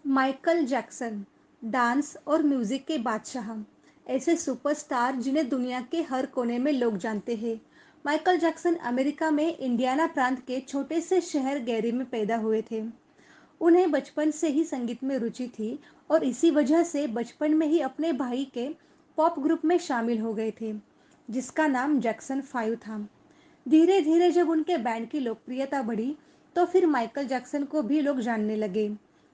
Michael Jackson dance और music के बादशाह, ऐसे सुपरस्टार जिन्हें दुनिया के हर कोने में लोग जानते हैं। माइकल जैक्सन अमेरिका में इंडियाना प्रांत के छोटे से शहर गैरी में पैदा हुए थे। उन्हें बचपन से ही संगीत में रुचि थी और इसी वजह से बचपन में ही अपने भाई के पॉप ग्रुप में शामिल हो गए थे, जिसका नाम जैक्सन 5 था। धीरे धीरे जब उनके बैंड की लोकप्रियता बढ़ी, तो फिर माइकल जैक्सन को भी लोग जानने लगे।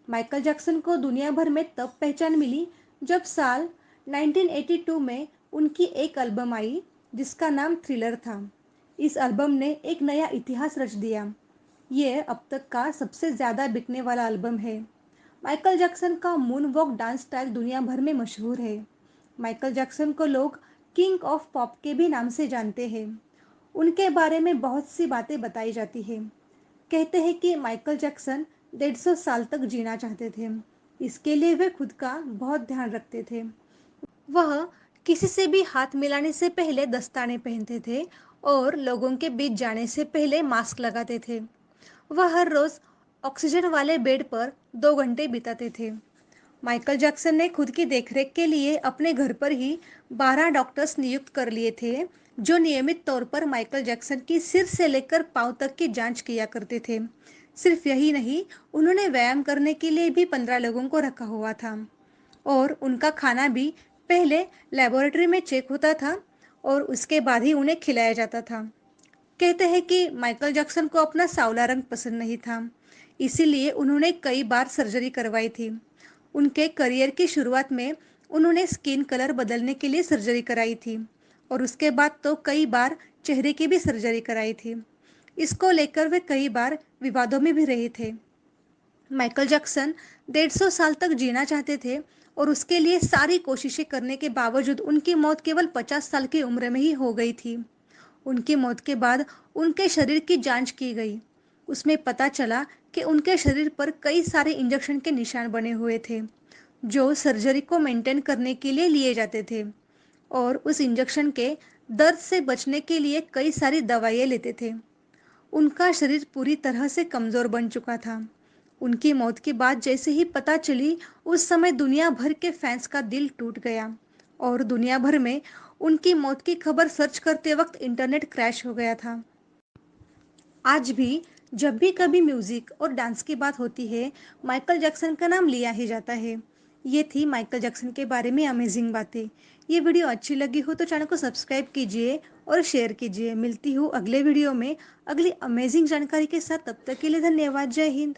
माइकल जैक्सन को दुनिया भर में तब पहचान मिली जब साल 1982 में उनकी एक एल्बम आई, जिसका नाम थ्रिलर था। इस एल्बम ने एक नया इतिहास रच दिया। ये अब तक का सबसे ज़्यादा बिकने वाला एल्बम है। माइकल जैक्सन का मून वॉक डांस स्टाइल दुनिया भर में मशहूर है। माइकल जैक्सन को लोग किंग ऑफ पॉप के भी नाम से जानते हैं। उनके बारे में बहुत सी बातें बताई जाती हैं। कहते हैं कि माइकल जैक्सन 150 साल तक जीना चाहते थे। इसके लिए वे खुद का बहुत ध्यान रखते थे। वह किसी से भी हाथ मिलाने से पहले दस्ताने पहनते थे और लोगों के बीच जाने से पहले मास्क लगाते थे। वह हर रोज ऑक्सीजन वाले बेड पर 2 घंटे बिताते थे। माइकल जैक्सन ने खुद की देखरेख के लिए अपने घर पर ही 12 डॉक्टर्स नियुक्त कर लिए थे, जो नियमित तौर पर माइकल जैक्सन की सिर से लेकर पांव तक की जांच किया करते थे। सिर्फ यही नहीं, उन्होंने व्यायाम करने के लिए भी 15 लोगों को रखा हुआ था और उनका खाना भी पहले लेबोरेटरी में चेक होता था और उसके बाद ही उन्हें खिलाया जाता था। कहते हैं कि माइकल जैक्सन को अपना सांवला रंग पसंद नहीं था, इसीलिए उन्होंने कई बार सर्जरी करवाई थी। उनके करियर की शुरुआत में उन्होंने स्किन कलर बदलने के लिए सर्जरी कराई थी और उसके बाद तो कई बार चेहरे की भी सर्जरी कराई थी। इसको लेकर वे कई बार विवादों में भी रहे थे। माइकल जैक्सन 150 साल तक जीना चाहते थे और उसके लिए सारी कोशिशें करने के बावजूद उनकी मौत केवल 50 साल की उम्र में ही हो गई थी। उनकी मौत के बाद उनके शरीर की जांच की गई। उसमें पता चला कि उनके शरीर पर कई सारे इंजेक्शन के निशान बने हुए थे, जो सर्जरी को मेंटेन करने के लिए लिए जाते थे और उस इंजेक्शन के दर्द से बचने के लिए कई सारी दवाइयाँ लेते थे। उनका शरीर पूरी तरह से कमज़ोर बन चुका था। उनकी मौत की बात जैसे ही पता चली, उस समय दुनिया भर के फैंस का दिल टूट गया और दुनिया भर में उनकी मौत की खबर सर्च करते वक्त इंटरनेट क्रैश हो गया था। आज भी जब भी कभी म्यूजिक और डांस की बात होती है, माइकल जैक्सन का नाम लिया ही जाता है। ये थी माइकल जैक्सन के बारे में अमेजिंग बातें। ये वीडियो अच्छी लगी हो तो चैनल को सब्सक्राइब कीजिए और शेयर कीजिए। मिलती हूँ अगले वीडियो में अगली अमेजिंग जानकारी के साथ। तब तक के लिए धन्यवाद। जय हिंद।